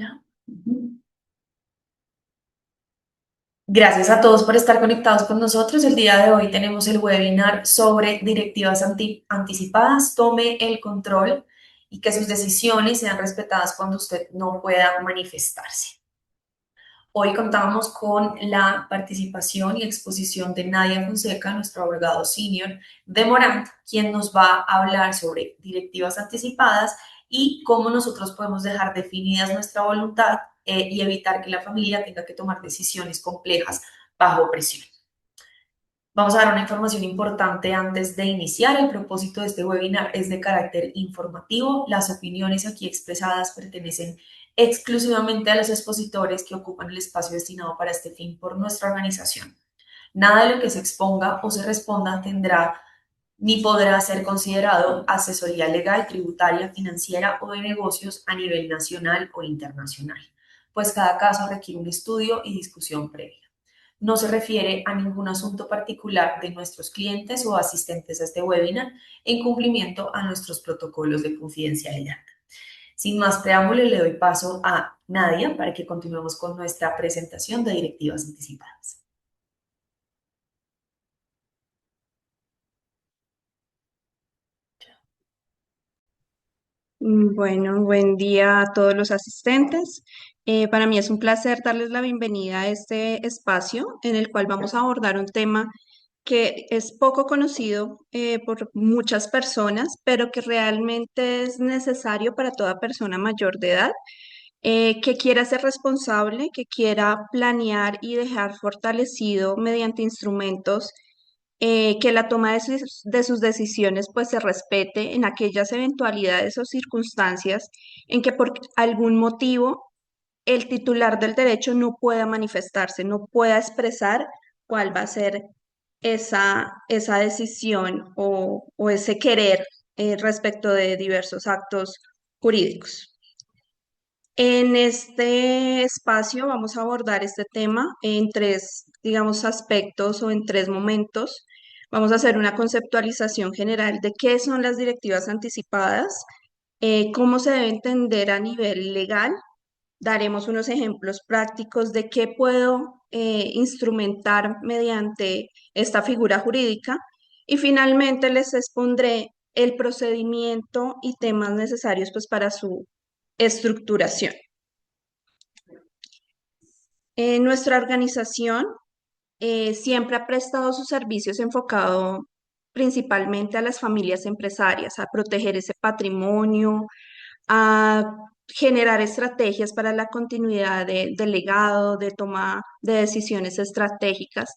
Ya. Ujú. Gracias a todos por estar conectados con nosotros. El día de hoy tenemos el webinar sobre directivas anticipadas. Tome el control y que sus decisiones sean respetadas cuando usted no pueda manifestarse. Hoy contamos con la participación y exposición de Nadia Fonseca, nuestro abogado senior de Morant, quien nos va a hablar sobre directivas anticipadas y cómo nosotros podemos dejar definidas nuestra voluntad y evitar que la familia tenga que tomar decisiones complejas bajo presión. Vamos a dar una información importante antes de iniciar. El propósito de este webinar es de carácter informativo. Las opiniones aquí expresadas pertenecen exclusivamente a los expositores que ocupan el espacio destinado para este fin por nuestra organización. Nada de lo que se exponga o se responda tendrá ni podrá ser considerado asesoría legal, tributaria, financiera o de negocios a nivel nacional o internacional, pues cada caso requiere un estudio y discusión previa. No se refiere a ningún asunto particular de nuestros clientes o asistentes a este webinar en cumplimiento a nuestros protocolos de confidencialidad. Sin más preámbulo, le doy paso a Nadia para que continuemos con nuestra presentación de directivas anticipadas. Bueno, buen día a todos los asistentes. Para mí es un placer darles la bienvenida a este espacio en el cual vamos a abordar un tema que es poco conocido por muchas personas, pero que realmente es necesario para toda persona mayor de edad que quiera ser responsable, que quiera planear y dejar fortalecido mediante instrumentos que la toma de sus decisiones pues se respete en aquellas eventualidades o circunstancias en que por algún motivo el titular del derecho no pueda manifestarse, no pueda expresar cuál va a ser esa decisión o ese querer respecto de diversos actos jurídicos. En este espacio vamos a abordar este tema en tres, digamos, aspectos o en tres momentos. Vamos a hacer una conceptualización general de qué son las directivas anticipadas, cómo se debe entender a nivel legal. Daremos unos ejemplos prácticos de qué puedo instrumentar mediante esta figura jurídica y finalmente les expondré el procedimiento y temas necesarios pues, para su estructuración. Nuestra organización siempre ha prestado sus servicios enfocado principalmente a las familias empresarias, a proteger ese patrimonio, a generar estrategias para la continuidad del legado, de toma de decisiones estratégicas.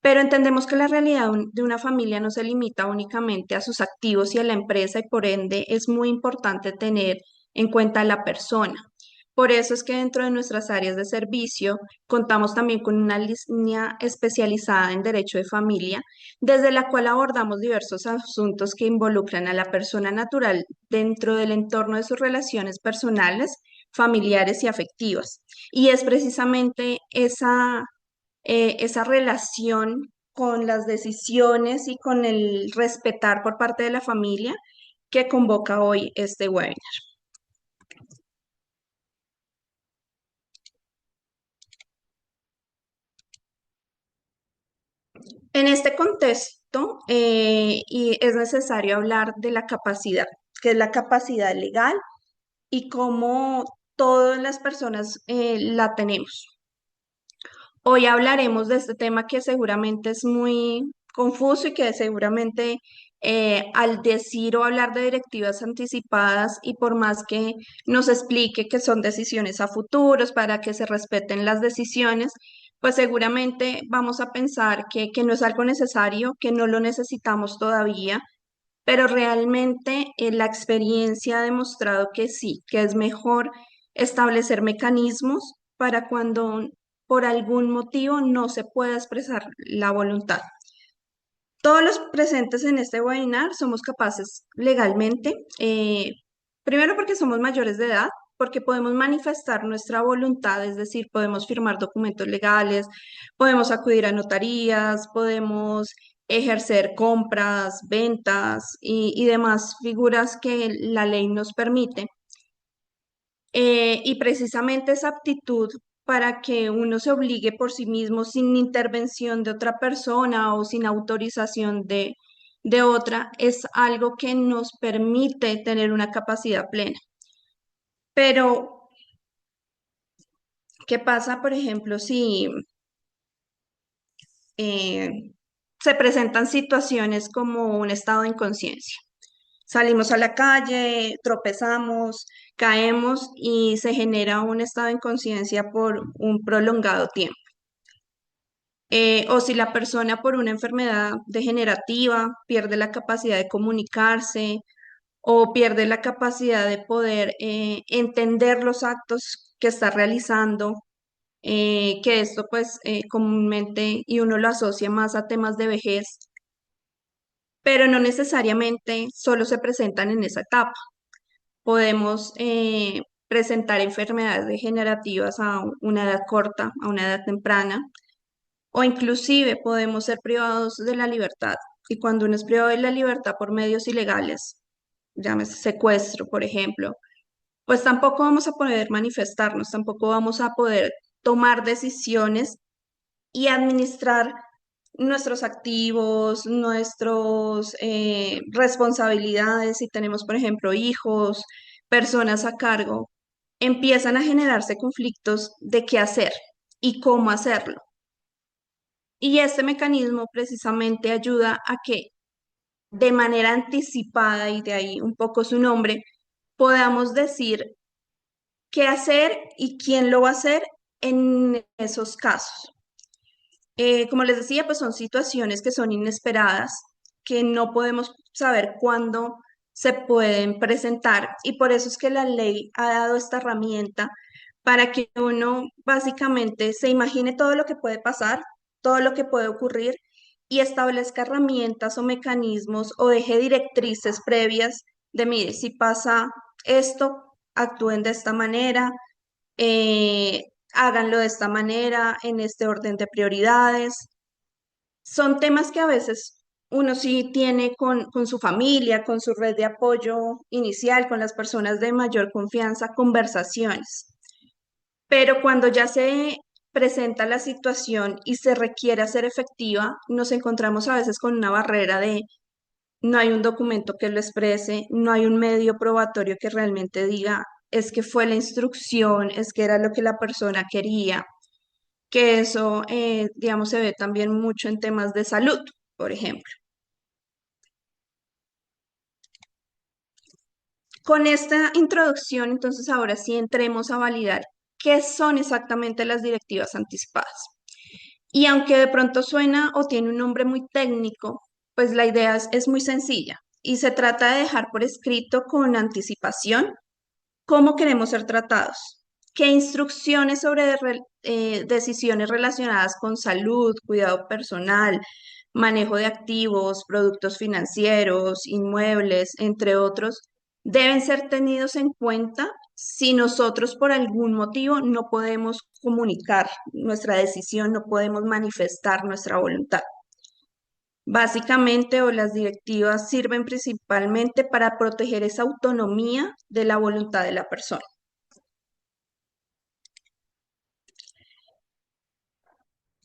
Pero entendemos que la realidad de una familia no se limita únicamente a sus activos y a la empresa y por ende es muy importante tener en cuenta a la persona. Por eso es que dentro de nuestras áreas de servicio contamos también con una línea especializada en derecho de familia, desde la cual abordamos diversos asuntos que involucran a la persona natural dentro del entorno de sus relaciones personales, familiares y afectivas. Y es precisamente esa relación con las decisiones y con el respetar por parte de la familia que convoca hoy este webinar. En este contexto, y es necesario hablar de la capacidad, que es la capacidad legal y cómo todas las personas la tenemos. Hoy hablaremos de este tema que seguramente es muy confuso y que seguramente al decir o hablar de directivas anticipadas y por más que nos explique que son decisiones a futuros para que se respeten las decisiones, pues seguramente vamos a pensar que no es algo necesario, que no lo necesitamos todavía, pero realmente la experiencia ha demostrado que sí, que es mejor establecer mecanismos para cuando por algún motivo no se pueda expresar la voluntad. Todos los presentes en este webinar somos capaces legalmente, primero porque somos mayores de edad, porque podemos manifestar nuestra voluntad, es decir, podemos firmar documentos legales, podemos acudir a notarías, podemos ejercer compras, ventas y demás figuras que la ley nos permite. Y precisamente esa aptitud para que uno se obligue por sí mismo sin intervención de otra persona o sin autorización de otra es algo que nos permite tener una capacidad plena. Pero, ¿qué pasa, por ejemplo, si eh, se presentan situaciones como un estado de inconsciencia? Salimos a la calle, tropezamos, caemos y se genera un estado de inconsciencia por un prolongado tiempo. O si la persona por una enfermedad degenerativa pierde la capacidad de comunicarse o pierde la capacidad de poder entender los actos que está realizando, que esto pues comúnmente y uno lo asocia más a temas de vejez, pero no necesariamente solo se presentan en esa etapa. Podemos presentar enfermedades degenerativas a una edad corta, a una edad temprana, o inclusive podemos ser privados de la libertad. Y cuando uno es privado de la libertad por medios ilegales, llámese secuestro, por ejemplo, pues tampoco vamos a poder manifestarnos, tampoco vamos a poder tomar decisiones y administrar nuestros activos, nuestras responsabilidades, si tenemos, por ejemplo, hijos, personas a cargo, empiezan a generarse conflictos de qué hacer y cómo hacerlo. Y este mecanismo precisamente ayuda a que de manera anticipada, y de ahí un poco su nombre, podamos decir qué hacer y quién lo va a hacer en esos casos. Como les decía, pues son situaciones que son inesperadas, que no podemos saber cuándo se pueden presentar y por eso es que la ley ha dado esta herramienta para que uno básicamente se imagine todo lo que puede pasar, todo lo que puede ocurrir y establezca herramientas o mecanismos o deje directrices previas de, mire, si pasa esto, actúen de esta manera, háganlo de esta manera, en este orden de prioridades. Son temas que a veces uno sí tiene con su familia, con su red de apoyo inicial, con las personas de mayor confianza, conversaciones. Pero cuando ya se presenta la situación y se requiere hacer efectiva, nos encontramos a veces con una barrera de no hay un documento que lo exprese, no hay un medio probatorio que realmente diga es que fue la instrucción, es que era lo que la persona quería, que eso, digamos, se ve también mucho en temas de salud, por ejemplo. Con esta introducción, entonces ahora sí entremos a validar qué son exactamente las directivas anticipadas. Y aunque de pronto suena o tiene un nombre muy técnico, pues la idea es muy sencilla y se trata de dejar por escrito con anticipación cómo queremos ser tratados, qué instrucciones sobre decisiones relacionadas con salud, cuidado personal, manejo de activos, productos financieros, inmuebles, entre otros, deben ser tenidos en cuenta si nosotros por algún motivo no podemos comunicar nuestra decisión, no podemos manifestar nuestra voluntad. Básicamente, o las directivas sirven principalmente para proteger esa autonomía de la voluntad de la persona.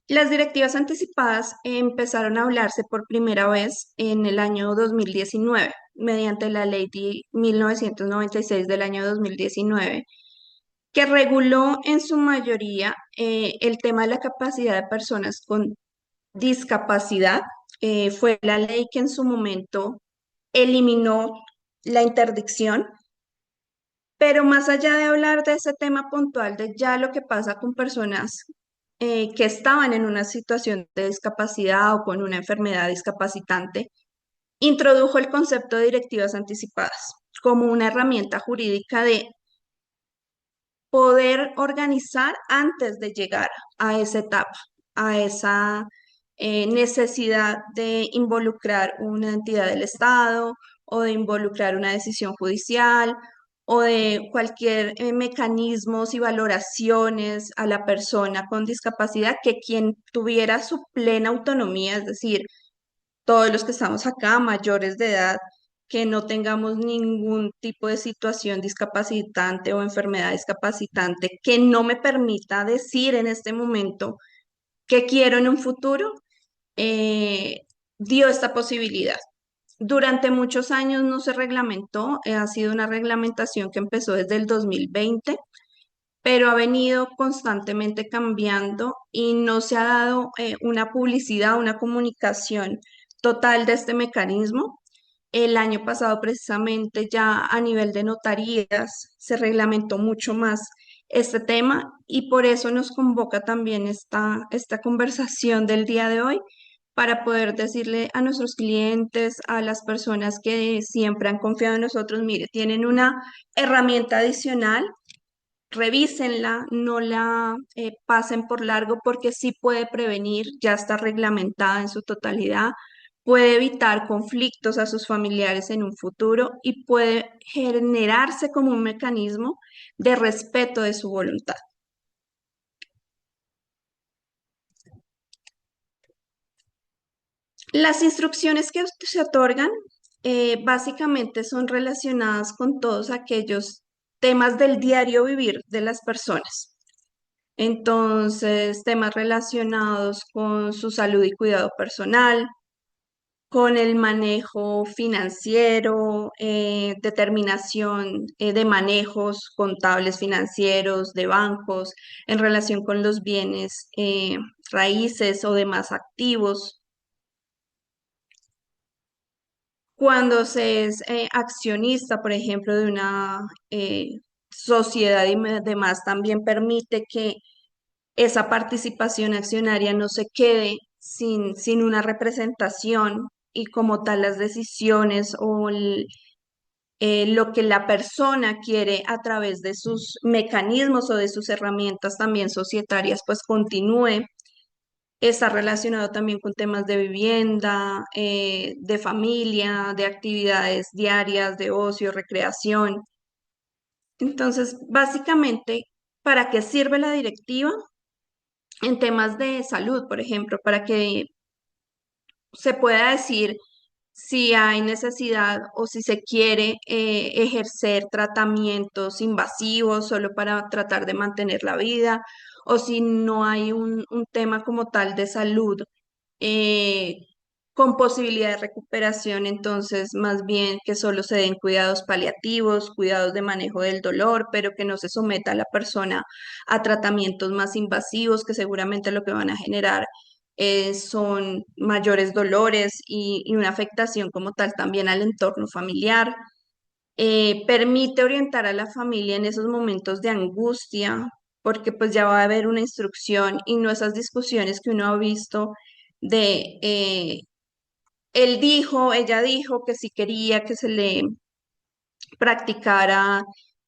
Las directivas anticipadas empezaron a hablarse por primera vez en el año 2019, mediante la ley de 1996 del año 2019, que reguló en su mayoría el tema de la capacidad de personas con discapacidad. Fue la ley que en su momento eliminó la interdicción, pero más allá de hablar de ese tema puntual de ya lo que pasa con personas que estaban en una situación de discapacidad o con una enfermedad discapacitante, introdujo el concepto de directivas anticipadas como una herramienta jurídica de poder organizar antes de llegar a esa etapa, a esa necesidad de involucrar una entidad del Estado o de involucrar una decisión judicial o de cualquier mecanismos y valoraciones a la persona con discapacidad, que quien tuviera su plena autonomía, es decir, todos los que estamos acá, mayores de edad, que no tengamos ningún tipo de situación discapacitante o enfermedad discapacitante que no me permita decir en este momento qué quiero en un futuro, eh, dio esta posibilidad. Durante muchos años no se reglamentó, ha sido una reglamentación que empezó desde el 2020, pero ha venido constantemente cambiando y no se ha dado una publicidad, una comunicación total de este mecanismo. El año pasado, precisamente, ya a nivel de notarías se reglamentó mucho más este tema y por eso nos convoca también esta conversación del día de hoy para poder decirle a nuestros clientes, a las personas que siempre han confiado en nosotros, mire, tienen una herramienta adicional, revísenla, no la pasen por largo porque sí puede prevenir, ya está reglamentada en su totalidad, puede evitar conflictos a sus familiares en un futuro y puede generarse como un mecanismo de respeto de su voluntad. Las instrucciones que se otorgan básicamente son relacionadas con todos aquellos temas del diario vivir de las personas. Entonces, temas relacionados con su salud y cuidado personal, con el manejo financiero, determinación de manejos contables financieros de bancos en relación con los bienes raíces o demás activos. Cuando se es accionista, por ejemplo, de una sociedad y demás, también permite que esa participación accionaria no se quede sin una representación y como tal las decisiones o lo que la persona quiere a través de sus mecanismos o de sus herramientas también societarias, pues continúe. Está relacionado también con temas de vivienda, de familia, de actividades diarias, de ocio, recreación. Entonces, básicamente, ¿para qué sirve la directiva? En temas de salud, por ejemplo, para que se pueda decir si hay necesidad o si se quiere ejercer tratamientos invasivos solo para tratar de mantener la vida, o si no hay un tema como tal de salud eh, con posibilidad de recuperación, entonces más bien que solo se den cuidados paliativos, cuidados de manejo del dolor, pero que no se someta a la persona a tratamientos más invasivos que seguramente lo que van a generar son mayores dolores y una afectación como tal también al entorno familiar. Permite orientar a la familia en esos momentos de angustia, porque pues ya va a haber una instrucción y no esas discusiones que uno ha visto de él dijo, ella dijo que si quería que se le practicara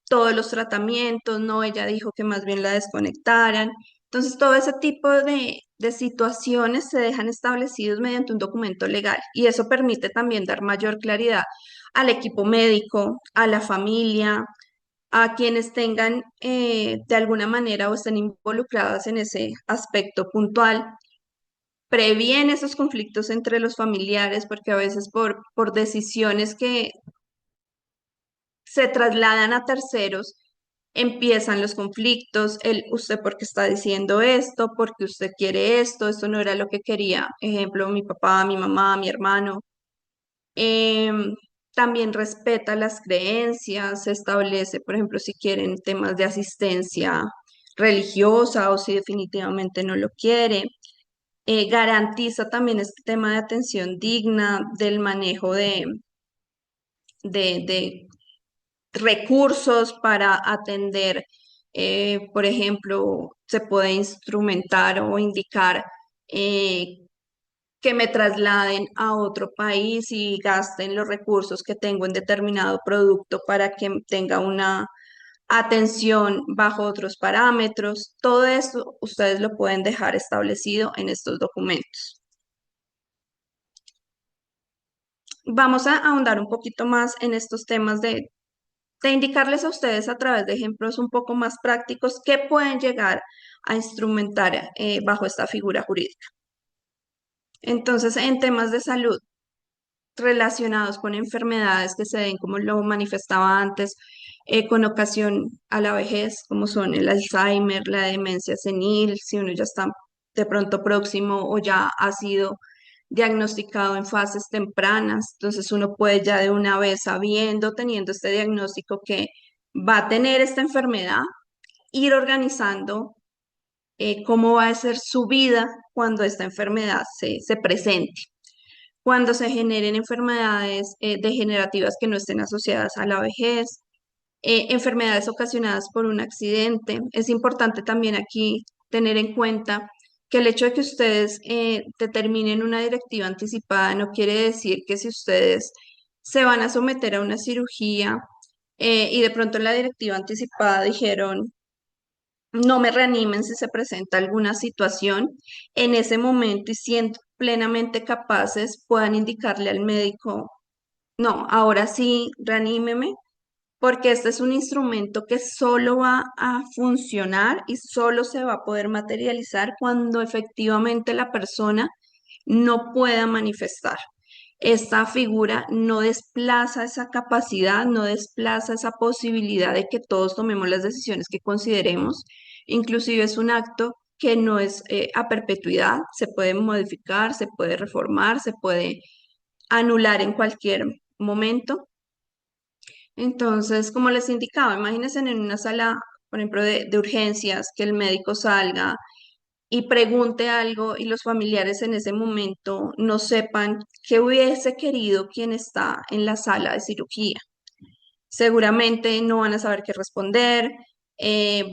todos los tratamientos, no, ella dijo que más bien la desconectaran. Entonces, todo ese tipo de situaciones se dejan establecidos mediante un documento legal y eso permite también dar mayor claridad al equipo médico, a la familia, a quienes tengan de alguna manera o estén involucradas en ese aspecto puntual. Previene esos conflictos entre los familiares porque a veces por decisiones que se trasladan a terceros, empiezan los conflictos, el usted por qué está diciendo esto, porque usted quiere esto no era lo que quería, ejemplo, mi papá, mi mamá, mi hermano. Em, También respeta las creencias, se establece, por ejemplo, si quieren temas de asistencia religiosa o si definitivamente no lo quiere. Garantiza también este tema de atención digna, del manejo de recursos para atender, por ejemplo, se puede instrumentar o indicar eh, que me trasladen a otro país y gasten los recursos que tengo en determinado producto para que tenga una atención bajo otros parámetros. Todo esto ustedes lo pueden dejar establecido en estos documentos. Vamos a ahondar un poquito más en estos temas de indicarles a ustedes a través de ejemplos un poco más prácticos que pueden llegar a instrumentar bajo esta figura jurídica. Entonces, en temas de salud, relacionados con enfermedades que se ven, como lo manifestaba antes, con ocasión a la vejez, como son el Alzheimer, la demencia senil, si uno ya está de pronto próximo o ya ha sido diagnosticado en fases tempranas, entonces uno puede ya de una vez sabiendo, teniendo este diagnóstico que va a tener esta enfermedad, ir organizando cómo va a ser su vida cuando esta enfermedad se presente. Cuando se generen enfermedades degenerativas que no estén asociadas a la vejez, enfermedades ocasionadas por un accidente. Es importante también aquí tener en cuenta que el hecho de que ustedes determinen una directiva anticipada no quiere decir que si ustedes se van a someter a una cirugía y de pronto en la directiva anticipada dijeron no me reanimen si se presenta alguna situación, en ese momento y siendo plenamente capaces puedan indicarle al médico, no, ahora sí, reanímeme, porque este es un instrumento que solo va a funcionar y solo se va a poder materializar cuando efectivamente la persona no pueda manifestar. Esta figura no desplaza esa capacidad, no desplaza esa posibilidad de que todos tomemos las decisiones que consideremos. Inclusive es un acto que no es a perpetuidad, se puede modificar, se puede reformar, se puede anular en cualquier momento. Entonces, como les indicaba, imagínense en una sala, por ejemplo, de urgencias, que el médico salga y pregunte algo y los familiares en ese momento no sepan qué hubiese querido quien está en la sala de cirugía. Seguramente no van a saber qué responder,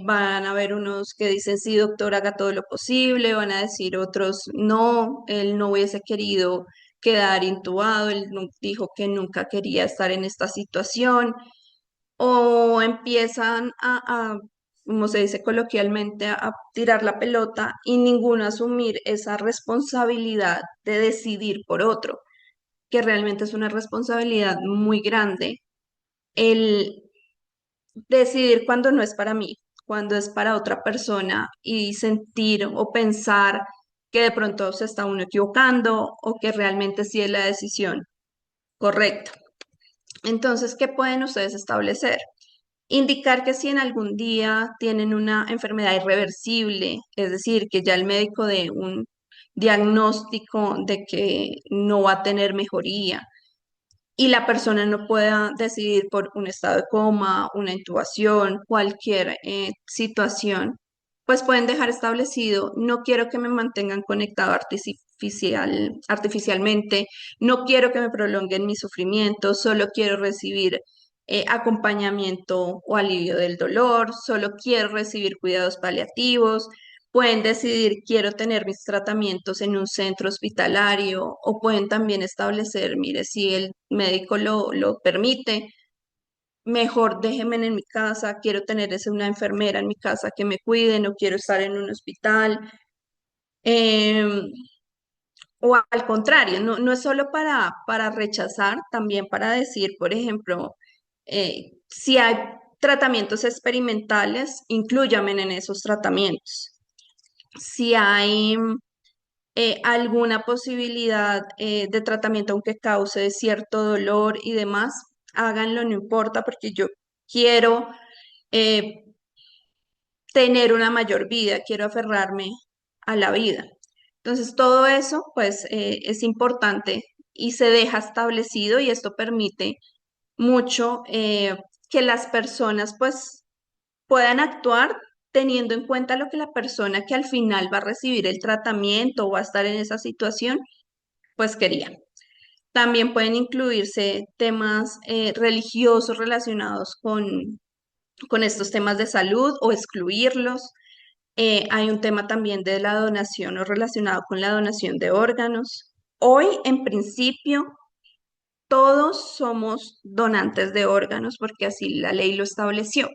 van a haber unos que dicen, sí, doctor, haga todo lo posible, van a decir otros, no, él no hubiese querido quedar intubado, él dijo que nunca quería estar en esta situación o empiezan como se dice coloquialmente, a tirar la pelota y ninguno asumir esa responsabilidad de decidir por otro, que realmente es una responsabilidad muy grande el decidir cuando no es para mí, cuando es para otra persona y sentir o pensar que de pronto se está uno equivocando o que realmente sí es la decisión correcta. Entonces, ¿qué pueden ustedes establecer? Indicar que si en algún día tienen una enfermedad irreversible, es decir, que ya el médico dé un diagnóstico de que no va a tener mejoría y la persona no pueda decidir por un estado de coma, una intubación, cualquier situación, pues pueden dejar establecido, no quiero que me mantengan conectado artificialmente, no quiero que me prolonguen mi sufrimiento, solo quiero recibir acompañamiento o alivio del dolor, solo quiero recibir cuidados paliativos. Pueden decidir, quiero tener mis tratamientos en un centro hospitalario o pueden también establecer, mire, si el médico lo permite, mejor déjenme en mi casa, quiero tener una enfermera en mi casa que me cuide, no quiero estar en un hospital. Em, o al contrario, no es solo para rechazar, también para decir, por ejemplo, si hay tratamientos experimentales, inclúyame en esos tratamientos. Si hay alguna posibilidad de tratamiento aunque cause cierto dolor y demás, háganlo, no importa, porque yo quiero eh, tener una mayor vida, quiero aferrarme a la vida. Entonces, todo eso, pues, es importante y se deja establecido y esto permite mucho que las personas, pues, puedan actuar teniendo en cuenta lo que la persona que al final va a recibir el tratamiento o va a estar en esa situación, pues quería. También pueden incluirse temas religiosos relacionados con estos temas de salud o excluirlos. Hay un tema también de la donación o relacionado con la donación de órganos. Hoy, en principio, todos somos donantes de órganos porque así la ley lo estableció.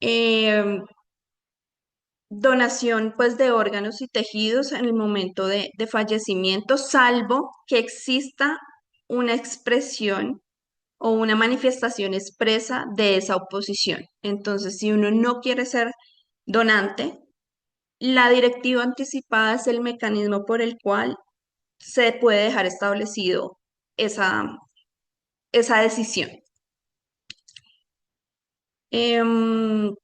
Em, Donación pues de órganos y tejidos en el momento de fallecimiento, salvo que exista una expresión o una manifestación expresa de esa oposición. Entonces, si uno no quiere ser donante, la directiva anticipada es el mecanismo por el cual se puede dejar establecido esa, esa decisión. Em,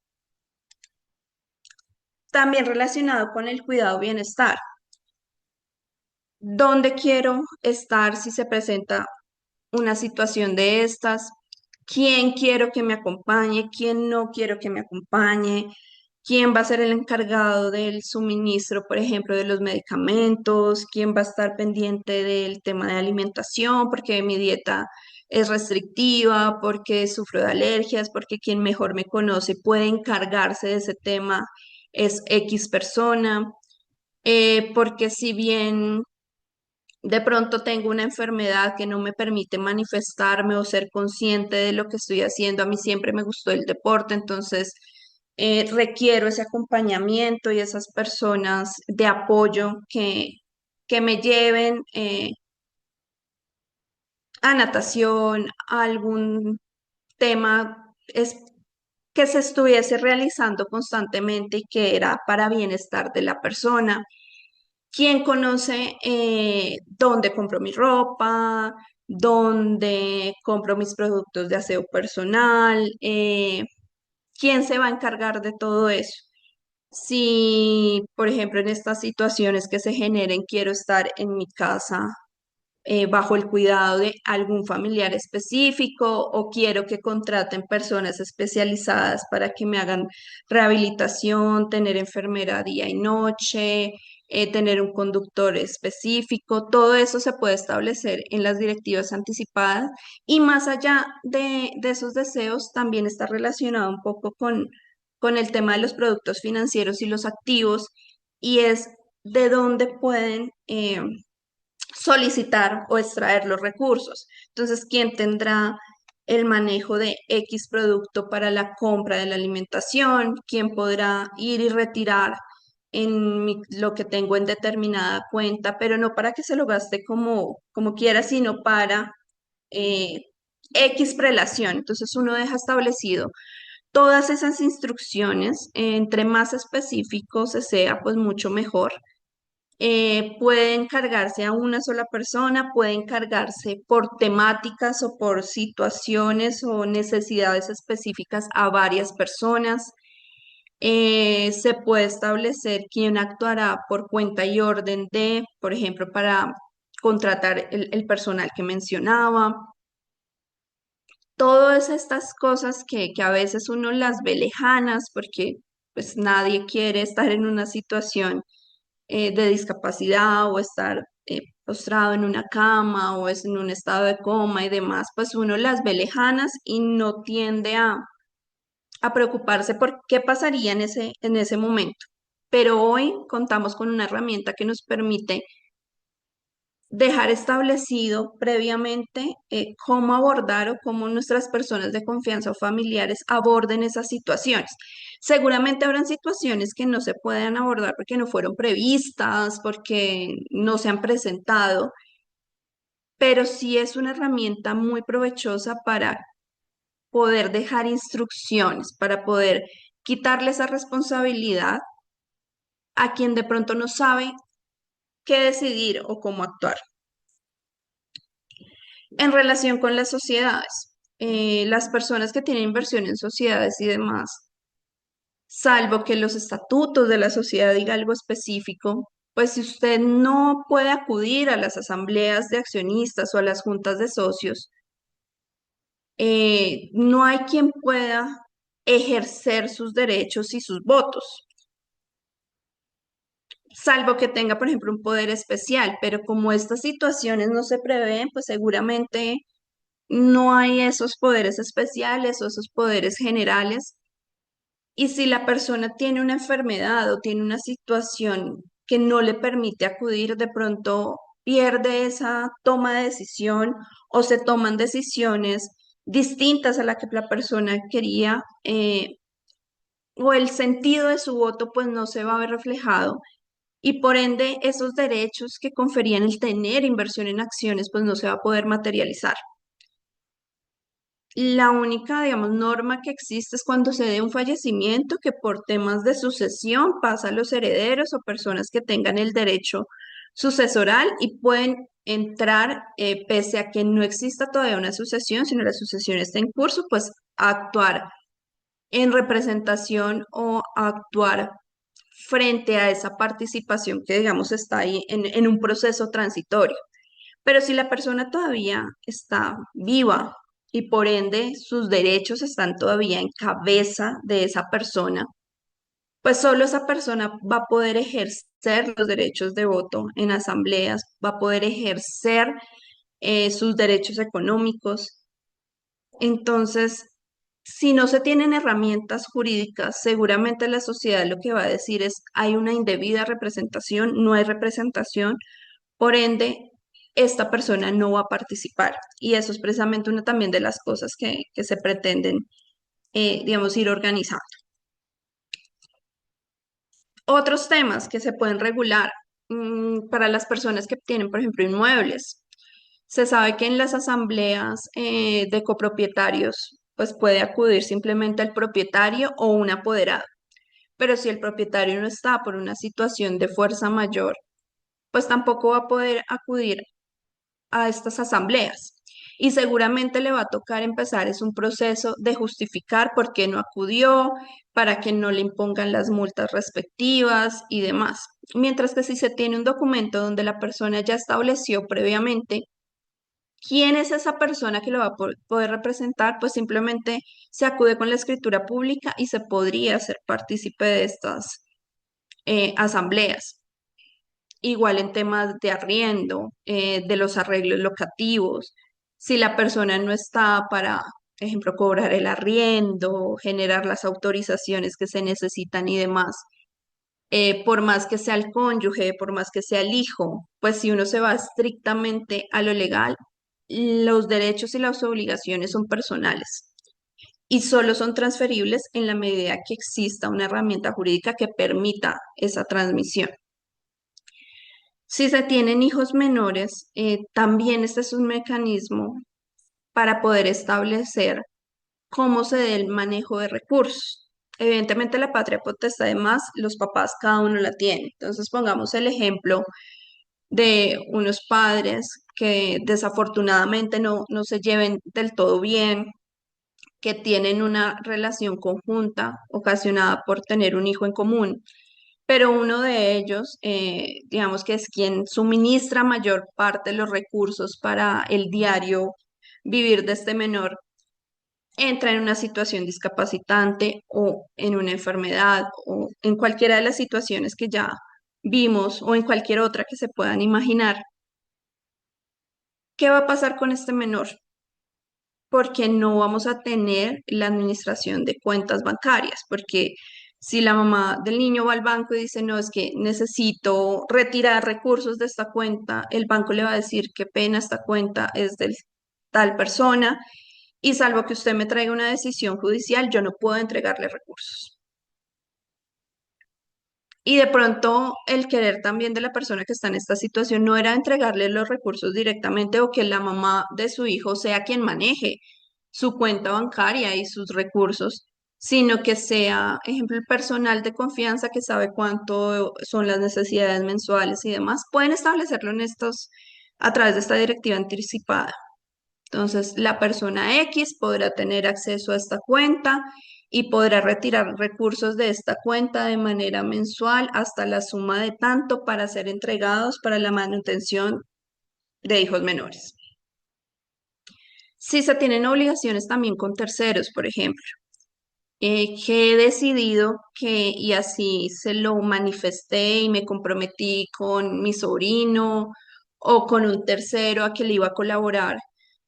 También relacionado con el cuidado bienestar. ¿Dónde quiero estar si se presenta una situación de estas? ¿Quién quiero que me acompañe? ¿Quién no quiero que me acompañe? ¿Quién va a ser el encargado del suministro, por ejemplo, de los medicamentos? ¿Quién va a estar pendiente del tema de alimentación? Porque mi dieta es restrictiva, porque sufro de alergias, porque quien mejor me conoce puede encargarse de ese tema es X persona. Porque si bien de pronto tengo una enfermedad que no me permite manifestarme o ser consciente de lo que estoy haciendo. A mí siempre me gustó el deporte, entonces requiero ese acompañamiento y esas personas de apoyo que me lleven a natación, a algún tema que se estuviese realizando constantemente y que era para bienestar de la persona. ¿Quién conoce dónde compro mi ropa, dónde compro mis productos de aseo personal? ¿Quién se va a encargar de todo eso? Si, por ejemplo, en estas situaciones que se generen, quiero estar en mi casa bajo el cuidado de algún familiar específico o quiero que contraten personas especializadas para que me hagan rehabilitación, tener enfermera día y noche, tener un conductor específico, todo eso se puede establecer en las directivas anticipadas y más allá de esos deseos también está relacionado un poco con el tema de los productos financieros y los activos y es de dónde pueden solicitar o extraer los recursos. Entonces, ¿quién tendrá el manejo de X producto para la compra de la alimentación? ¿Quién podrá ir y retirar lo que tengo en determinada cuenta, pero no para que se lo gaste como quiera, sino para eh, X prelación? Entonces, uno deja establecido todas esas instrucciones, entre más específico se sea, pues mucho mejor. Puede encargarse a una sola persona, puede encargarse por temáticas o por situaciones o necesidades específicas a varias personas. Se puede establecer quién actuará por cuenta y orden de, por ejemplo, para contratar el personal que mencionaba. Todas estas cosas que a veces uno las ve lejanas porque pues nadie quiere estar en una situación de discapacidad o estar postrado en una cama o es en un estado de coma y demás, pues uno las ve lejanas y no tiende a preocuparse por qué pasaría en ese momento. Pero hoy contamos con una herramienta que nos permite dejar establecido previamente cómo abordar o cómo nuestras personas de confianza o familiares aborden esas situaciones. Seguramente habrán situaciones que no se puedan abordar porque no fueron previstas, porque no se han presentado, pero sí es una herramienta muy provechosa para poder dejar instrucciones, para poder quitarle esa responsabilidad a quien de pronto no sabe qué decidir o cómo actuar. En relación con las sociedades, las personas que tienen inversión en sociedades y demás, salvo que los estatutos de la sociedad diga algo específico, pues si usted no puede acudir a las asambleas de accionistas o a las juntas de socios, no hay quien pueda ejercer sus derechos y sus votos, salvo que tenga, por ejemplo, un poder especial, pero como estas situaciones no se prevén, pues seguramente no hay esos poderes especiales o esos poderes generales. Y si la persona tiene una enfermedad o tiene una situación que no le permite acudir, de pronto pierde esa toma de decisión o se toman decisiones distintas a la que la persona quería, o el sentido de su voto pues no se va a ver reflejado y por ende esos derechos que conferían el tener inversión en acciones pues no se va a poder materializar. La única, digamos, norma que existe es cuando se dé un fallecimiento que por temas de sucesión pasa a los herederos o personas que tengan el derecho sucesoral y pueden entrar, pese a que no exista todavía una sucesión, sino la sucesión está en curso, pues a actuar en representación o a actuar frente a esa participación que, digamos, está ahí en un proceso transitorio. Pero si la persona todavía está viva y por ende sus derechos están todavía en cabeza de esa persona, pues solo esa persona va a poder ejercer los derechos de voto en asambleas, va a poder ejercer sus derechos económicos. Entonces, si no se tienen herramientas jurídicas, seguramente la sociedad lo que va a decir es, hay una indebida representación, no hay representación, por ende, esta persona no va a participar. Y eso es precisamente una también de las cosas que se pretenden, digamos, ir organizando. Otros temas que se pueden regular para las personas que tienen, por ejemplo, inmuebles. Se sabe que en las asambleas de copropietarios, pues puede acudir simplemente el propietario o un apoderado. Pero si el propietario no está por una situación de fuerza mayor, pues tampoco va a poder acudir a estas asambleas. Y seguramente le va a tocar empezar, es un proceso de justificar por qué no acudió, para que no le impongan las multas respectivas y demás. Mientras que si se tiene un documento donde la persona ya estableció previamente quién es esa persona que lo va a poder representar, pues simplemente se acude con la escritura pública y se podría ser partícipe de estas asambleas. Igual en temas de arriendo, de los arreglos locativos, si la persona no está para, por ejemplo, cobrar el arriendo, generar las autorizaciones que se necesitan y demás, por más que sea el cónyuge, por más que sea el hijo, pues si uno se va estrictamente a lo legal, los derechos y las obligaciones son personales y solo son transferibles en la medida que exista una herramienta jurídica que permita esa transmisión. Si se tienen hijos menores, también este es un mecanismo para poder establecer cómo se dé el manejo de recursos. Evidentemente la patria potestad, además, los papás cada uno la tiene. Entonces pongamos el ejemplo de unos padres que desafortunadamente no se lleven del todo bien, que tienen una relación conjunta ocasionada por tener un hijo en común, pero uno de ellos, digamos que es quien suministra mayor parte de los recursos para el diario vivir de este menor, entra en una situación discapacitante o en una enfermedad o en cualquiera de las situaciones que ya vimos o en cualquier otra que se puedan imaginar. ¿Qué va a pasar con este menor? Porque no vamos a tener la administración de cuentas bancarias, porque si la mamá del niño va al banco y dice, no, es que necesito retirar recursos de esta cuenta, el banco le va a decir, qué pena, esta cuenta es de tal persona, y salvo que usted me traiga una decisión judicial, yo no puedo entregarle recursos. Y de pronto el querer también de la persona que está en esta situación no era entregarle los recursos directamente o que la mamá de su hijo sea quien maneje su cuenta bancaria y sus recursos, sino que sea, ejemplo, el personal de confianza que sabe cuánto son las necesidades mensuales y demás, pueden establecerlo en estos a través de esta directiva anticipada. Entonces, la persona X podrá tener acceso a esta cuenta y podrá retirar recursos de esta cuenta de manera mensual hasta la suma de tanto para ser entregados para la manutención de hijos menores. Si se tienen obligaciones también con terceros, por ejemplo, que he decidido que, y así se lo manifesté y me comprometí con mi sobrino o con un tercero a que le iba a colaborar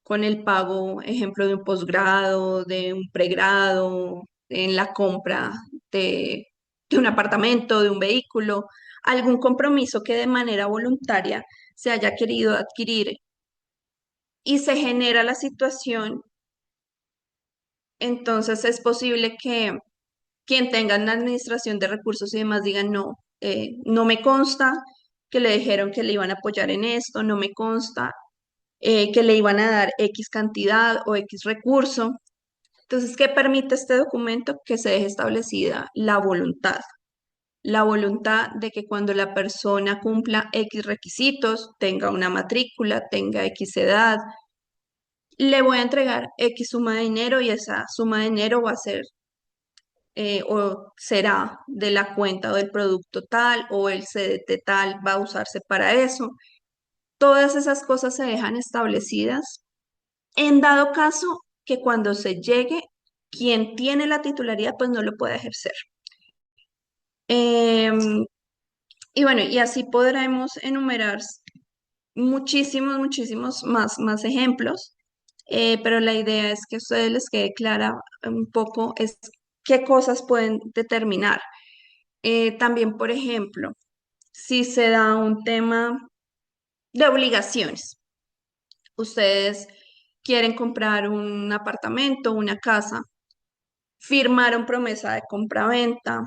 con el pago, ejemplo, de un posgrado, de un pregrado, en la compra de, de un apartamento, de un vehículo, algún compromiso que de manera voluntaria se haya querido adquirir y se genera la situación, entonces es posible que quien tenga la administración de recursos y demás diga, no, no me consta que le dijeron que le iban a apoyar en esto, no me consta que le iban a dar X cantidad o X recurso. Entonces, ¿qué permite este documento? Que se deje establecida la voluntad. la voluntad de que cuando la persona cumpla X requisitos, tenga una matrícula, tenga X edad, le voy a entregar X suma de dinero y esa suma de dinero va a ser o será de la cuenta o del producto tal o el CDT tal va a usarse para eso. Todas esas cosas se dejan establecidas en dado caso que cuando se llegue, quien tiene la titularidad pues no lo pueda ejercer. Em, y bueno, y así podremos enumerar muchísimos más ejemplos, pero la idea es que a ustedes les quede clara un poco es qué cosas pueden determinar. También, por ejemplo, si se da un tema de obligaciones, ustedes quieren comprar un apartamento, una casa, firmaron promesa de compraventa,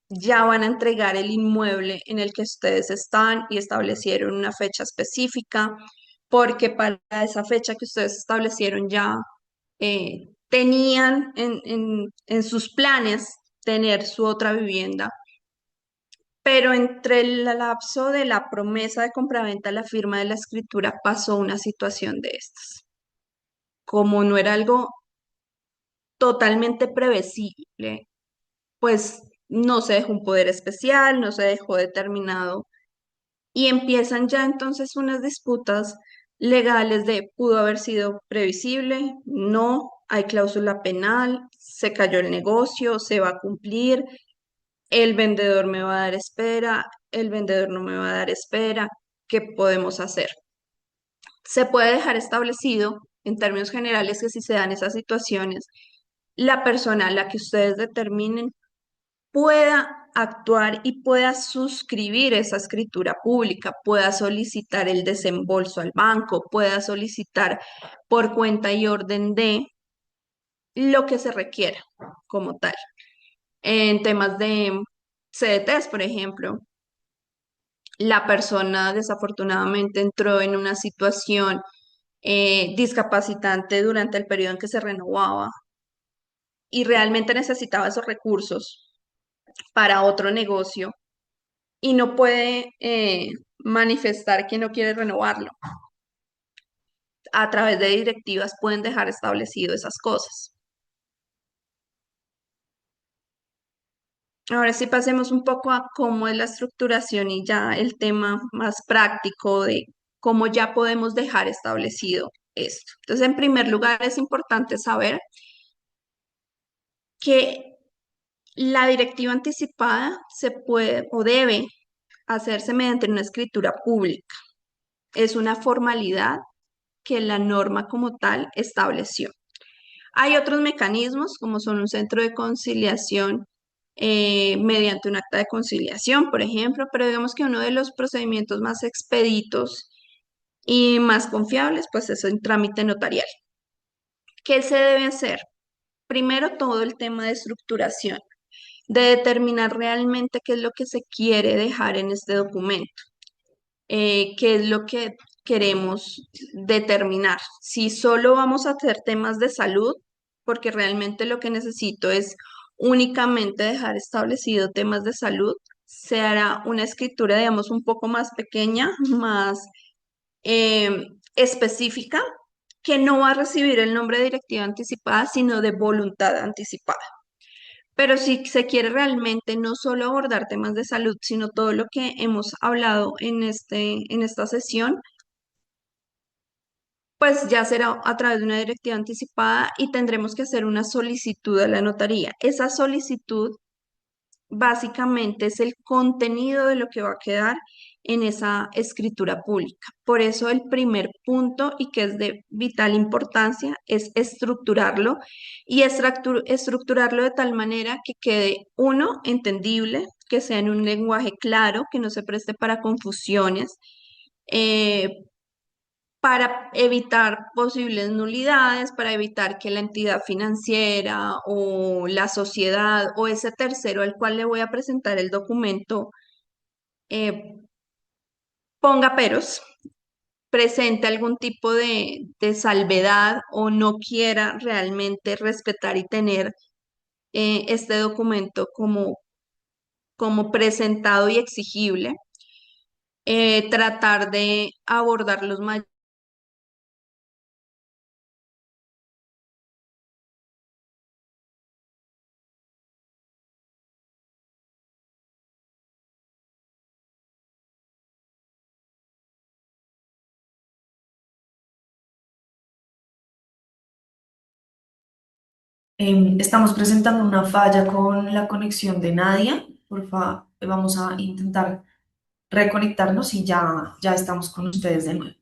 ya van a entregar el inmueble en el que ustedes están y establecieron una fecha específica, porque para esa fecha que ustedes establecieron ya tenían en sus planes tener su otra vivienda, pero entre el lapso de la promesa de compraventa y la firma de la escritura pasó una situación de estas. Como no era algo totalmente previsible, pues no se dejó un poder especial, no se dejó determinado y empiezan ya entonces unas disputas legales de pudo haber sido previsible, no, hay cláusula penal, se cayó el negocio, se va a cumplir, el vendedor me va a dar espera, el vendedor no me va a dar espera, ¿qué podemos hacer? Se puede dejar establecido en términos generales que si se dan esas situaciones, la persona a la que ustedes determinen pueda actuar y pueda suscribir esa escritura pública, pueda solicitar el desembolso al banco, pueda solicitar por cuenta y orden de lo que se requiera como tal. En temas de CDTs, por ejemplo, la persona desafortunadamente entró en una situación discapacitante durante el periodo en que se renovaba y realmente necesitaba esos recursos para otro negocio y no puede manifestar que no quiere renovarlo. A través de directivas pueden dejar establecido esas cosas. Ahora sí pasemos un poco a cómo es la estructuración y ya el tema más práctico de cómo ya podemos dejar establecido esto. Entonces, en primer lugar, es importante saber que la directiva anticipada se puede o debe hacerse mediante una escritura pública. Es una formalidad que la norma como tal estableció. Hay otros mecanismos, como son un centro de conciliación mediante un acta de conciliación, por ejemplo, pero digamos que uno de los procedimientos más expeditos y más confiables, pues es el trámite notarial. ¿Qué se debe hacer? Primero, todo el tema de estructuración, de determinar realmente qué es lo que se quiere dejar en este documento, qué es lo que queremos determinar. Si solo vamos a hacer temas de salud, porque realmente lo que necesito es únicamente dejar establecido temas de salud, se hará una escritura, digamos, un poco más pequeña, más específica, que no va a recibir el nombre de directiva anticipada, sino de voluntad anticipada. Pero si se quiere realmente no solo abordar temas de salud, sino todo lo que hemos hablado en esta sesión, pues ya será a través de una directiva anticipada y tendremos que hacer una solicitud a la notaría. Esa solicitud básicamente es el contenido de lo que va a quedar en esa escritura pública. Por eso el primer punto y que es de vital importancia es estructurarlo y estructurarlo de tal manera que quede uno entendible, que sea en un lenguaje claro, que no se preste para confusiones. eh, para evitar posibles nulidades, para evitar que la entidad financiera o la sociedad o ese tercero al cual le voy a presentar el documento eh, ponga peros, presente algún tipo de salvedad o no quiera realmente respetar y tener este documento como como presentado y exigible, tratar de abordar los mayores. Estamos presentando una falla con la conexión de Nadia. Por favor, vamos a intentar reconectarnos y ya estamos con ustedes de nuevo.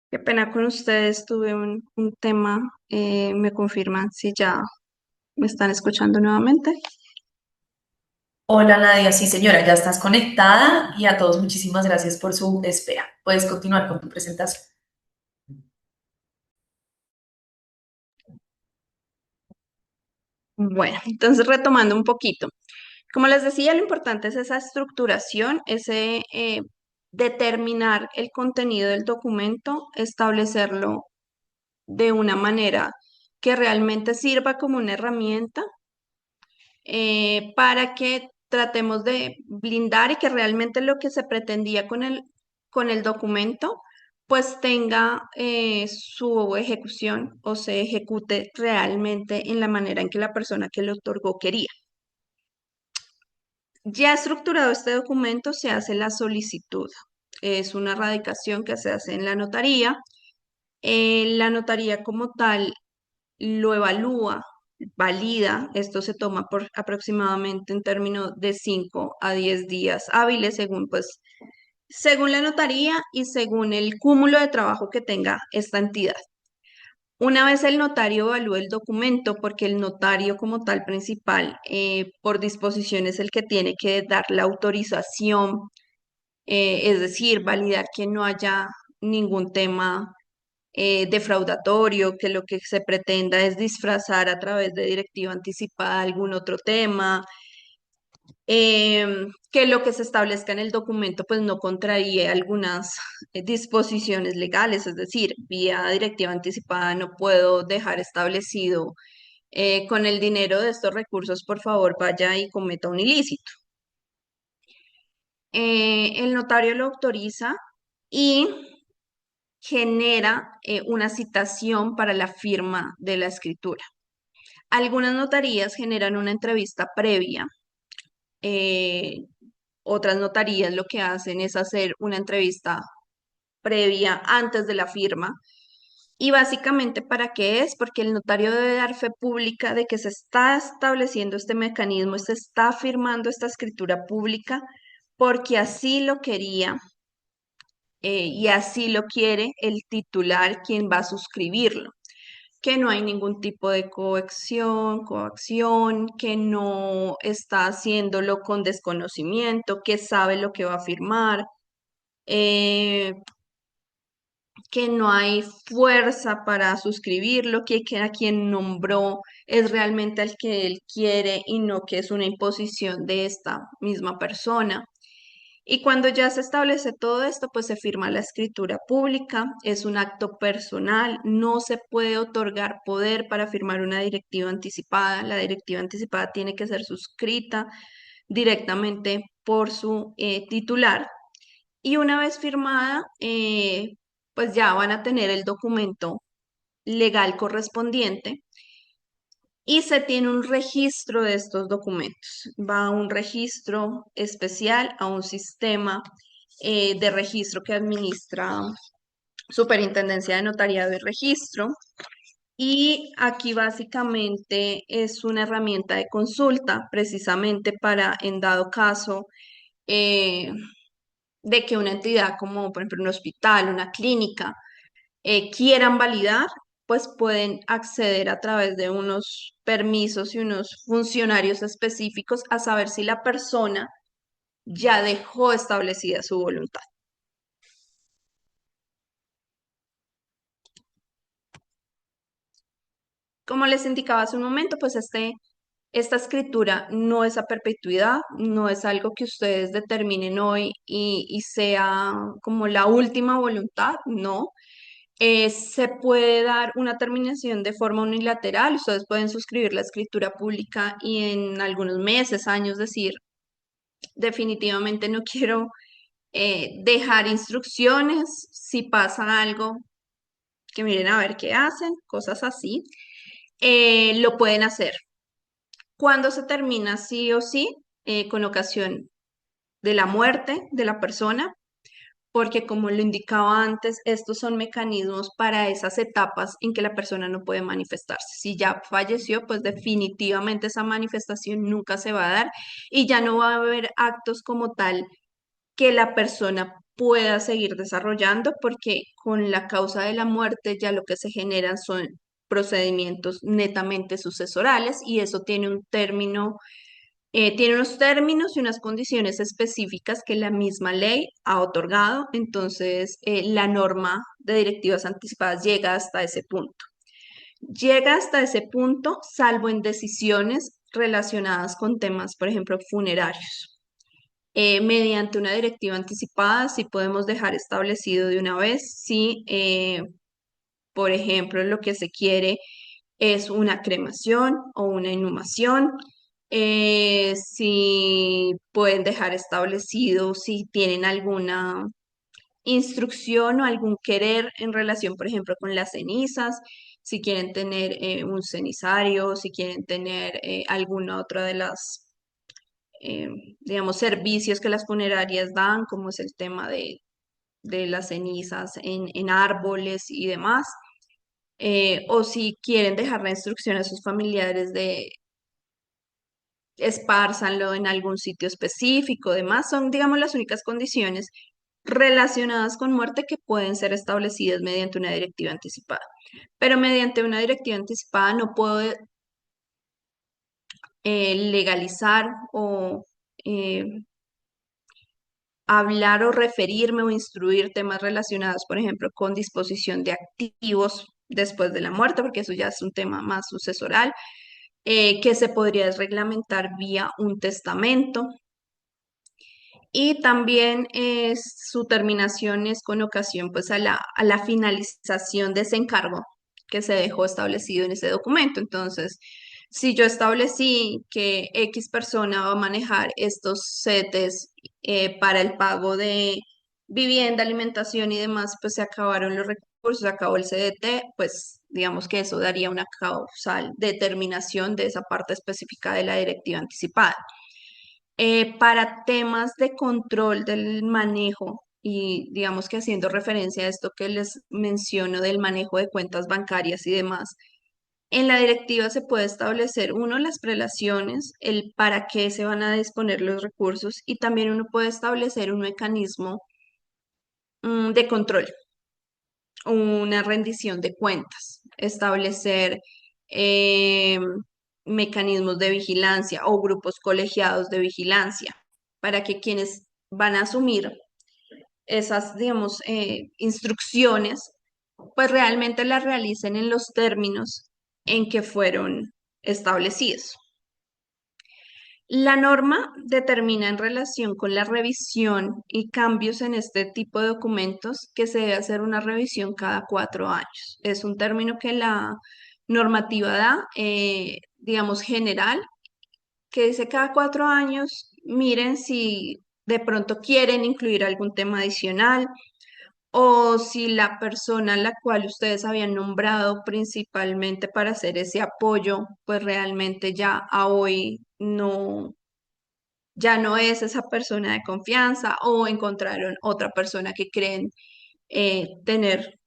Qué pena con ustedes, tuve un tema, me confirman si ya me están escuchando nuevamente. Hola Nadia, sí señora, ya estás conectada y a todos muchísimas gracias por su espera. Puedes continuar con tu presentación. Bueno, entonces retomando un poquito. Como les decía, lo importante es esa estructuración, ese determinar el contenido del documento, establecerlo de una manera que realmente sirva como una herramienta para que tratemos de blindar y que realmente lo que se pretendía con el documento pues tenga su ejecución o se ejecute realmente en la manera en que la persona que lo otorgó quería. Ya estructurado este documento, se hace la solicitud. Es una radicación que se hace en la notaría. La notaría como tal lo evalúa, valida. Esto se toma por aproximadamente en términos de 5 a 10 días hábiles, según pues, según la notaría y según el cúmulo de trabajo que tenga esta entidad. Una vez el notario evalúe el documento, porque el notario como tal principal, por disposición es el que tiene que dar la autorización, es decir, validar que no haya ningún tema defraudatorio, que lo que se pretenda es disfrazar a través de directiva anticipada algún otro tema. que lo que se establezca en el documento pues no contraríe algunas disposiciones legales, es decir, vía directiva anticipada no puedo dejar establecido con el dinero de estos recursos, por favor, vaya y cometa un ilícito. El notario lo autoriza y genera una citación para la firma de la escritura. Algunas notarías generan una entrevista previa, eh, otras notarías lo que hacen es hacer una entrevista previa antes de la firma. Y básicamente, ¿para qué es? Porque el notario debe dar fe pública de que se está estableciendo este mecanismo, se está firmando esta escritura pública, porque así lo quería y así lo quiere el titular, quien va a suscribirlo, que no hay ningún tipo de coacción, que no está haciéndolo con desconocimiento, que sabe lo que va a firmar, eh, que no hay fuerza para suscribirlo, que a quien nombró es realmente al que él quiere y no que es una imposición de esta misma persona. Y cuando ya se establece todo esto, pues se firma la escritura pública, es un acto personal, no se puede otorgar poder para firmar una directiva anticipada. La directiva anticipada tiene que ser suscrita directamente por su titular y una vez firmada, pues ya van a tener el documento legal correspondiente y se tiene un registro de estos documentos. Va a un registro especial, a un sistema de registro que administra Superintendencia de Notariado y Registro. Y aquí básicamente es una herramienta de consulta precisamente para, en dado caso, eh, de que una entidad como por ejemplo un hospital, una clínica, quieran validar, pues pueden acceder a través de unos permisos y unos funcionarios específicos a saber si la persona ya dejó establecida su voluntad. Como les indicaba hace un momento, pues esta escritura no es a perpetuidad, no es algo que ustedes determinen hoy y sea como la última voluntad, no. Se puede dar una terminación de forma unilateral, ustedes pueden suscribir la escritura pública y en algunos meses, años decir, definitivamente no quiero dejar instrucciones, si pasa algo, que miren a ver qué hacen, cosas así, lo pueden hacer. Cuando se termina sí o sí, con ocasión de la muerte de la persona, porque como lo indicaba antes, estos son mecanismos para esas etapas en que la persona no puede manifestarse. Si ya falleció, pues definitivamente esa manifestación nunca se va a dar y ya no va a haber actos como tal que la persona pueda seguir desarrollando, porque con la causa de la muerte ya lo que se generan son procedimientos netamente sucesorales y eso tiene un término, tiene unos términos y unas condiciones específicas que la misma ley ha otorgado, entonces la norma de directivas anticipadas llega hasta ese punto. Llega hasta ese punto, salvo en decisiones relacionadas con temas, por ejemplo, funerarios. Mediante una directiva anticipada, sí podemos dejar establecido de una vez si, por ejemplo, lo que se quiere es una cremación o una inhumación. Si pueden dejar establecido si tienen alguna instrucción o algún querer en relación, por ejemplo, con las cenizas, si quieren tener un cenizario, si quieren tener alguna otra de las, eh, digamos, servicios que las funerarias dan, como es el tema de las cenizas en árboles y demás. O si quieren dejar la instrucción a sus familiares de espárzanlo en algún sitio específico, demás, son, digamos, las únicas condiciones relacionadas con muerte que pueden ser establecidas mediante una directiva anticipada. Pero mediante una directiva anticipada no puedo legalizar o eh, hablar o referirme o instruir temas relacionados, por ejemplo, con disposición de activos después de la muerte, porque eso ya es un tema más sucesoral. que se podría reglamentar vía un testamento. Y también su terminación es con ocasión pues a la finalización de ese encargo que se dejó establecido en ese documento. Entonces, si yo establecí que X persona va a manejar estos CETES para el pago de vivienda, alimentación y demás, pues se acabaron los recursos, se acabó el CDT, pues digamos que eso daría una causal determinación de esa parte específica de la directiva anticipada. Para temas de control del manejo y digamos que haciendo referencia a esto que les menciono del manejo de cuentas bancarias y demás, en la directiva se puede establecer uno, las prelaciones, el para qué se van a disponer los recursos y también uno puede establecer un mecanismo de control, una rendición de cuentas, establecer eh, mecanismos de vigilancia o grupos colegiados de vigilancia para que quienes van a asumir esas, digamos, instrucciones, pues realmente las realicen en los términos en que fueron establecidos. La norma determina en relación con la revisión y cambios en este tipo de documentos que se debe hacer una revisión cada 4 años. Es un término que la normativa da, digamos, general, que dice cada 4 años, miren si de pronto quieren incluir algún tema adicional o si la persona a la cual ustedes habían nombrado principalmente para hacer ese apoyo, pues realmente ya a hoy ya no es esa persona de confianza o encontraron otra persona que creen tener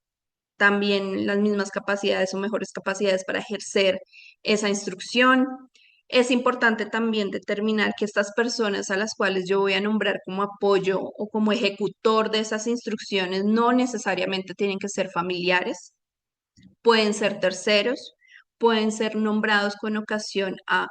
también las mismas capacidades o mejores capacidades para ejercer esa instrucción. Es importante también determinar que estas personas a las cuales yo voy a nombrar como apoyo o como ejecutor de esas instrucciones no necesariamente tienen que ser familiares, pueden ser terceros, pueden ser nombrados con ocasión a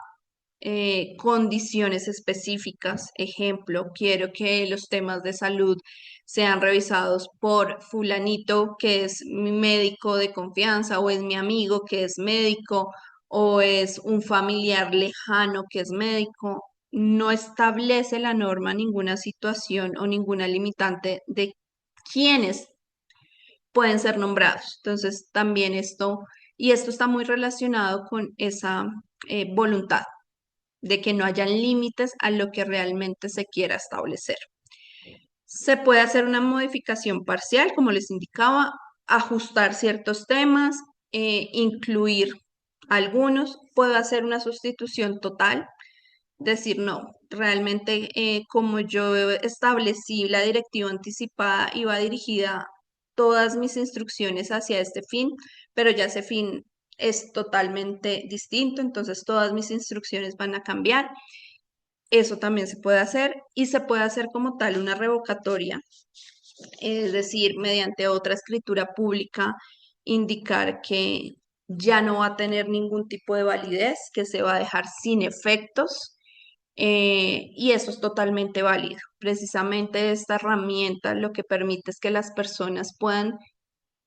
condiciones específicas. Ejemplo, quiero que los temas de salud sean revisados por fulanito que es mi médico de confianza o es mi amigo que es médico o es un familiar lejano que es médico. No establece la norma ninguna situación o ninguna limitante de quiénes pueden ser nombrados. Entonces, también y esto está muy relacionado con esa voluntad de que no hayan límites a lo que realmente se quiera establecer. Se puede hacer una modificación parcial, como les indicaba, ajustar ciertos temas, incluir algunos, puedo hacer una sustitución total, decir, no, realmente como yo establecí la directiva anticipada iba dirigida todas mis instrucciones hacia este fin, pero ya ese fin es totalmente distinto, entonces todas mis instrucciones van a cambiar. Eso también se puede hacer y se puede hacer como tal una revocatoria, es decir, mediante otra escritura pública, indicar que ya no va a tener ningún tipo de validez, que se va a dejar sin efectos y eso es totalmente válido. Precisamente esta herramienta lo que permite es que las personas puedan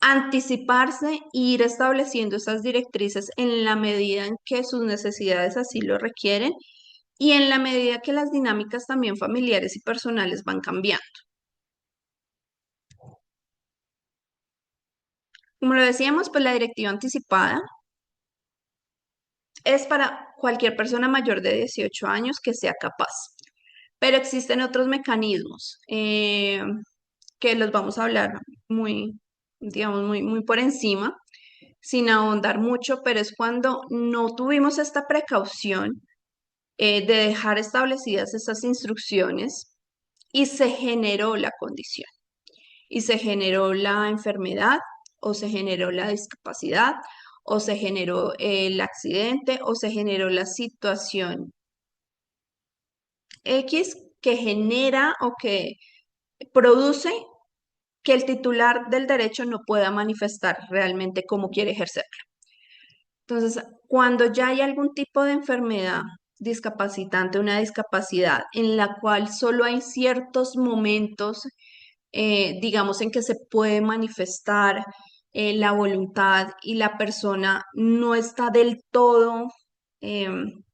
anticiparse e ir estableciendo esas directrices en la medida en que sus necesidades así lo requieren y en la medida que las dinámicas también familiares y personales van cambiando. Como lo decíamos, pues la directiva anticipada es para cualquier persona mayor de 18 años que sea capaz, pero existen otros mecanismos que los vamos a hablar muy, digamos, muy por encima, sin ahondar mucho, pero es cuando no tuvimos esta precaución de dejar establecidas esas instrucciones y se generó la condición, y se generó la enfermedad, o se generó la discapacidad, o se generó el accidente, o se generó la situación X que genera o que produce que el titular del derecho no pueda manifestar realmente cómo quiere ejercerlo. Entonces, cuando ya hay algún tipo de enfermedad discapacitante, una discapacidad en la cual solo hay ciertos momentos, digamos, en que se puede manifestar la voluntad y la persona no está del todo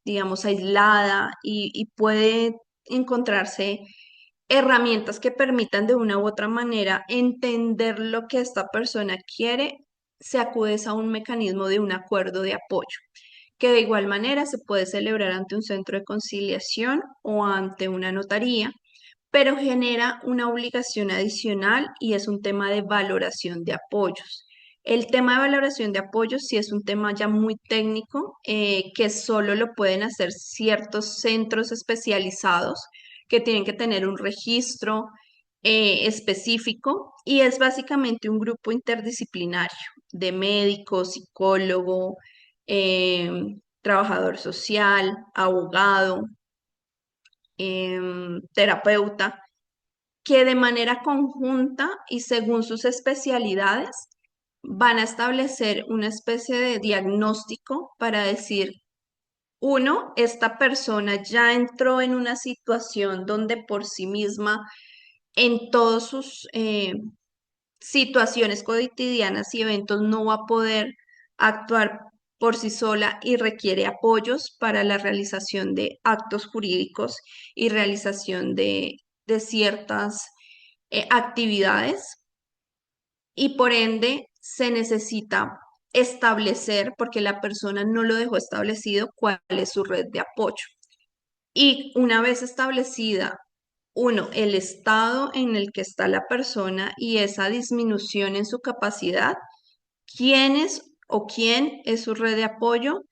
digamos, aislada y puede encontrarse herramientas que permitan de una u otra manera entender lo que esta persona quiere, se acude a un mecanismo de un acuerdo de apoyo, que de igual manera se puede celebrar ante un centro de conciliación o ante una notaría, pero genera una obligación adicional y es un tema de valoración de apoyos. El tema de valoración de apoyos sí es un tema ya muy técnico, que solo lo pueden hacer ciertos centros especializados que tienen que tener un registro específico y es básicamente un grupo interdisciplinario de médico, psicólogo, trabajador social, abogado, terapeuta, que de manera conjunta y según sus especialidades van a establecer una especie de diagnóstico para decir, uno, esta persona ya entró en una situación donde por sí misma, en todas sus situaciones cotidianas y eventos, no va a poder actuar por sí sola y requiere apoyos para la realización de actos jurídicos y realización de ciertas actividades y por ende se necesita establecer, porque la persona no lo dejó establecido, cuál es su red de apoyo. Y una vez establecida, uno, el estado en el que está la persona y esa disminución en su capacidad, quién es o quién es su red de apoyo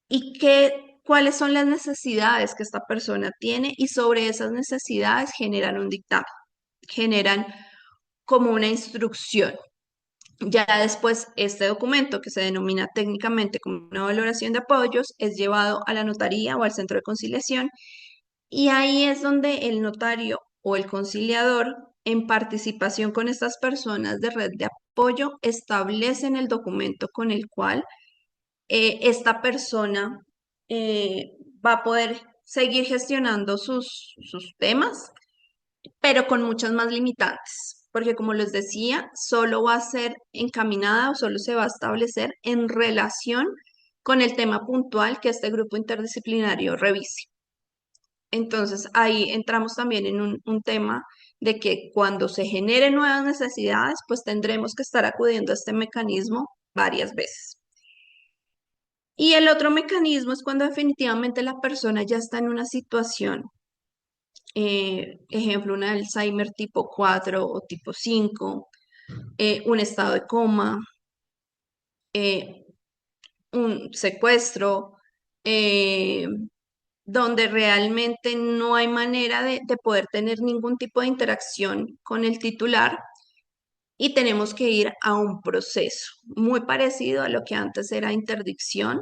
y cuáles son las necesidades que esta persona tiene y sobre esas necesidades generan un dictamen, generan como una instrucción. Ya después, este documento, que se denomina técnicamente como una valoración de apoyos, es llevado a la notaría o al centro de conciliación y ahí es donde el notario o el conciliador, en participación con estas personas de red de apoyo, establecen el documento con el cual esta persona eh, va a poder seguir gestionando sus temas, pero con muchas más limitantes, porque como les decía, solo va a ser encaminada o solo se va a establecer en relación con el tema puntual que este grupo interdisciplinario revise. Entonces ahí entramos también en un tema de que cuando se generen nuevas necesidades, pues tendremos que estar acudiendo a este mecanismo varias veces. Y el otro mecanismo es cuando definitivamente la persona ya está en una situación, ejemplo, un Alzheimer tipo 4 o tipo 5, un estado de coma, eh, un secuestro, eh, donde realmente no hay manera de poder tener ningún tipo de interacción con el titular y tenemos que ir a un proceso muy parecido a lo que antes era interdicción,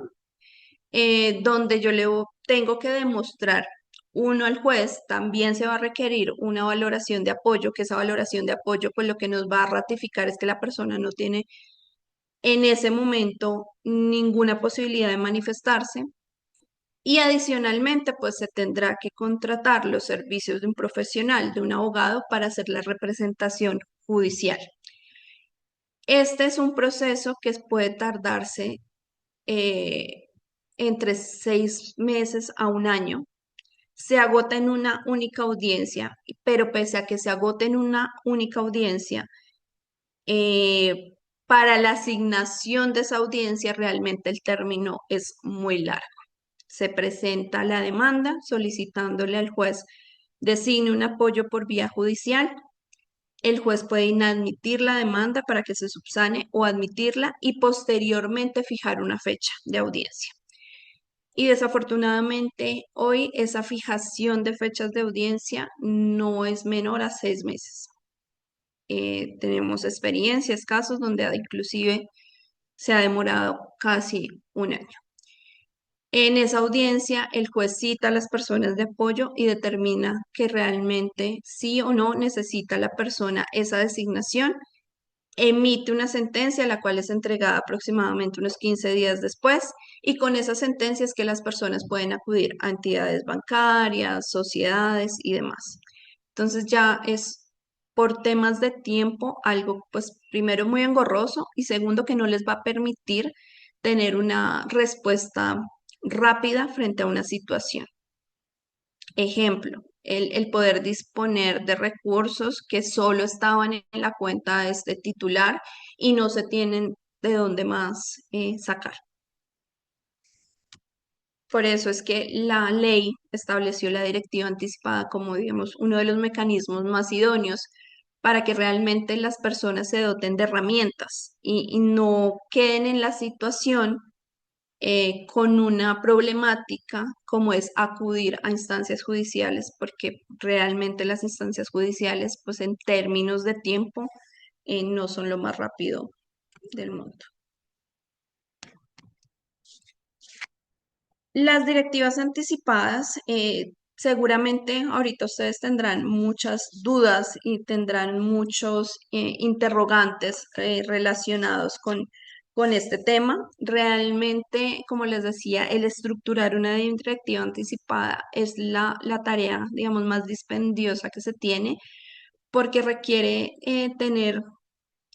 donde yo tengo que demostrar, uno, al juez, también se va a requerir una valoración de apoyo, que esa valoración de apoyo pues lo que nos va a ratificar es que la persona no tiene en ese momento ninguna posibilidad de manifestarse. Y adicionalmente, pues se tendrá que contratar los servicios de un profesional, de un abogado, para hacer la representación judicial. Este es un proceso que puede tardarse eh, entre 6 meses a un año. Se agota en una única audiencia, pero pese a que se agote en una única audiencia, eh, para la asignación de esa audiencia realmente el término es muy largo. Se presenta la demanda solicitándole al juez designe un apoyo por vía judicial. El juez puede inadmitir la demanda para que se subsane o admitirla y posteriormente fijar una fecha de audiencia. Y desafortunadamente hoy esa fijación de fechas de audiencia no es menor a 6 meses. Tenemos experiencias, casos donde inclusive se ha demorado casi un año. En esa audiencia, el juez cita a las personas de apoyo y determina que realmente sí o no necesita la persona esa designación, emite una sentencia, la cual es entregada aproximadamente unos 15 días después, y con esas sentencias que las personas pueden acudir a entidades bancarias, sociedades y demás. Entonces ya es por temas de tiempo algo, pues primero muy engorroso y segundo que no les va a permitir tener una respuesta rápida frente a una situación. Ejemplo, el poder disponer de recursos que solo estaban en la cuenta de este titular y no se tienen de dónde más sacar. Por eso es que la ley estableció la directiva anticipada como, digamos, uno de los mecanismos más idóneos para que realmente las personas se doten de herramientas y no queden en la situación con una problemática como es acudir a instancias judiciales, porque realmente las instancias judiciales, pues en términos de tiempo, no son lo más rápido del mundo. Las directivas anticipadas, seguramente ahorita ustedes tendrán muchas dudas y tendrán muchos interrogantes relacionados con este tema. Realmente, como les decía, el estructurar una directiva anticipada es la tarea, digamos, más dispendiosa que se tiene porque requiere tener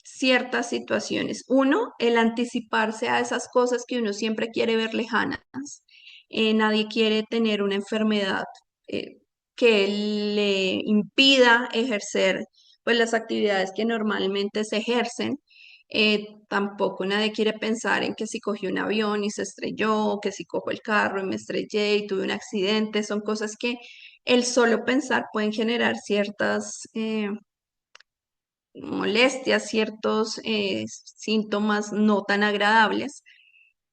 ciertas situaciones. Uno, el anticiparse a esas cosas que uno siempre quiere ver lejanas. Nadie quiere tener una enfermedad eh, que le impida ejercer pues, las actividades que normalmente se ejercen. Tampoco nadie quiere pensar en que si cogí un avión y se estrelló, o que si cojo el carro y me estrellé y tuve un accidente, son cosas que el solo pensar pueden generar ciertas molestias, ciertos síntomas no tan agradables.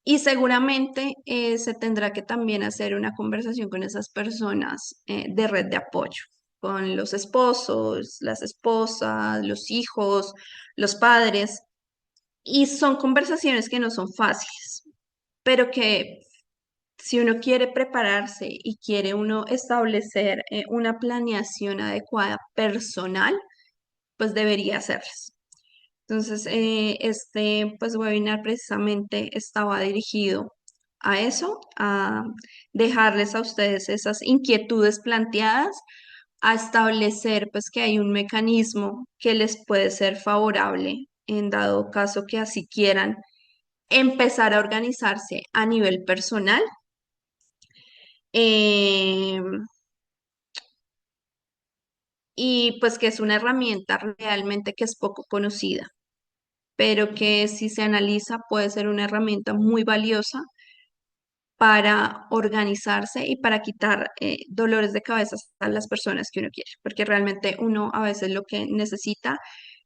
Y seguramente se tendrá que también hacer una conversación con esas personas de red de apoyo, con los esposos, las esposas, los hijos, los padres. Y son conversaciones que no son fáciles, pero que si uno quiere prepararse y quiere uno establecer una planeación adecuada personal, pues debería hacerlas. Entonces, este pues, webinar precisamente estaba dirigido a eso, a dejarles a ustedes esas inquietudes planteadas, a establecer pues que hay un mecanismo que les puede ser favorable en dado caso que así quieran empezar a organizarse a nivel personal. em, y pues que es una herramienta realmente que es poco conocida, pero que si se analiza puede ser una herramienta muy valiosa para organizarse y para quitar dolores de cabeza a las personas que uno quiere, porque realmente uno a veces lo que necesita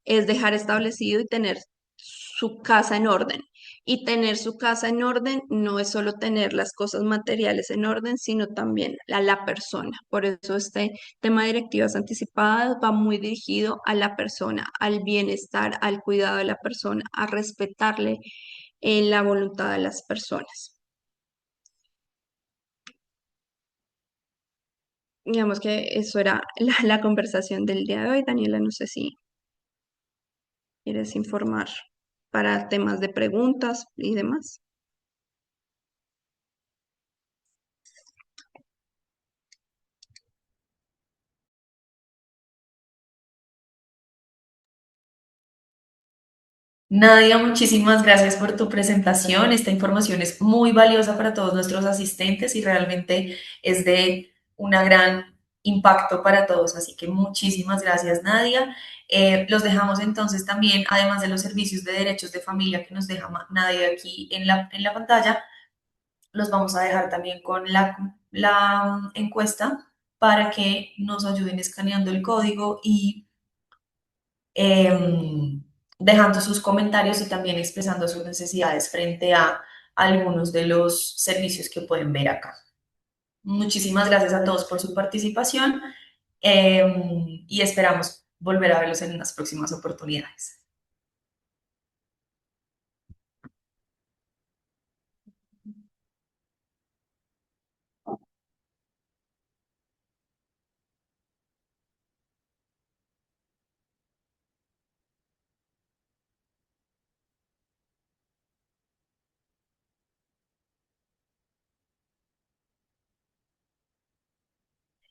es dejar establecido y tener su casa en orden. Y tener su casa en orden no es solo tener las cosas materiales en orden, sino también a la persona. Por eso este tema de directivas anticipadas va muy dirigido a la persona, al bienestar, al cuidado de la persona, a respetarle la voluntad de las personas. Digamos que eso era la conversación del día de hoy. Daniela, no sé si quieres informar para temas de preguntas y demás. Nadia, muchísimas gracias por tu presentación. Esta información es muy valiosa para todos nuestros asistentes y realmente es de un gran impacto para todos. Así que muchísimas gracias, Nadia. Los dejamos entonces también, además de los servicios de derechos de familia que nos deja Nadia aquí en la pantalla, los vamos a dejar también con la encuesta para que nos ayuden escaneando el código y dejando sus comentarios y también expresando sus necesidades frente a algunos de los servicios que pueden ver acá. Muchísimas gracias a todos por su participación y esperamos volver a verlos en unas próximas oportunidades.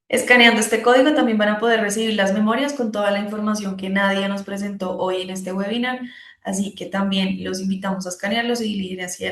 Escaneando este código también van a poder recibir las memorias con toda la información que Nadia nos presentó hoy en este webinar, así que también los invitamos a escanearlos y dirigir hacia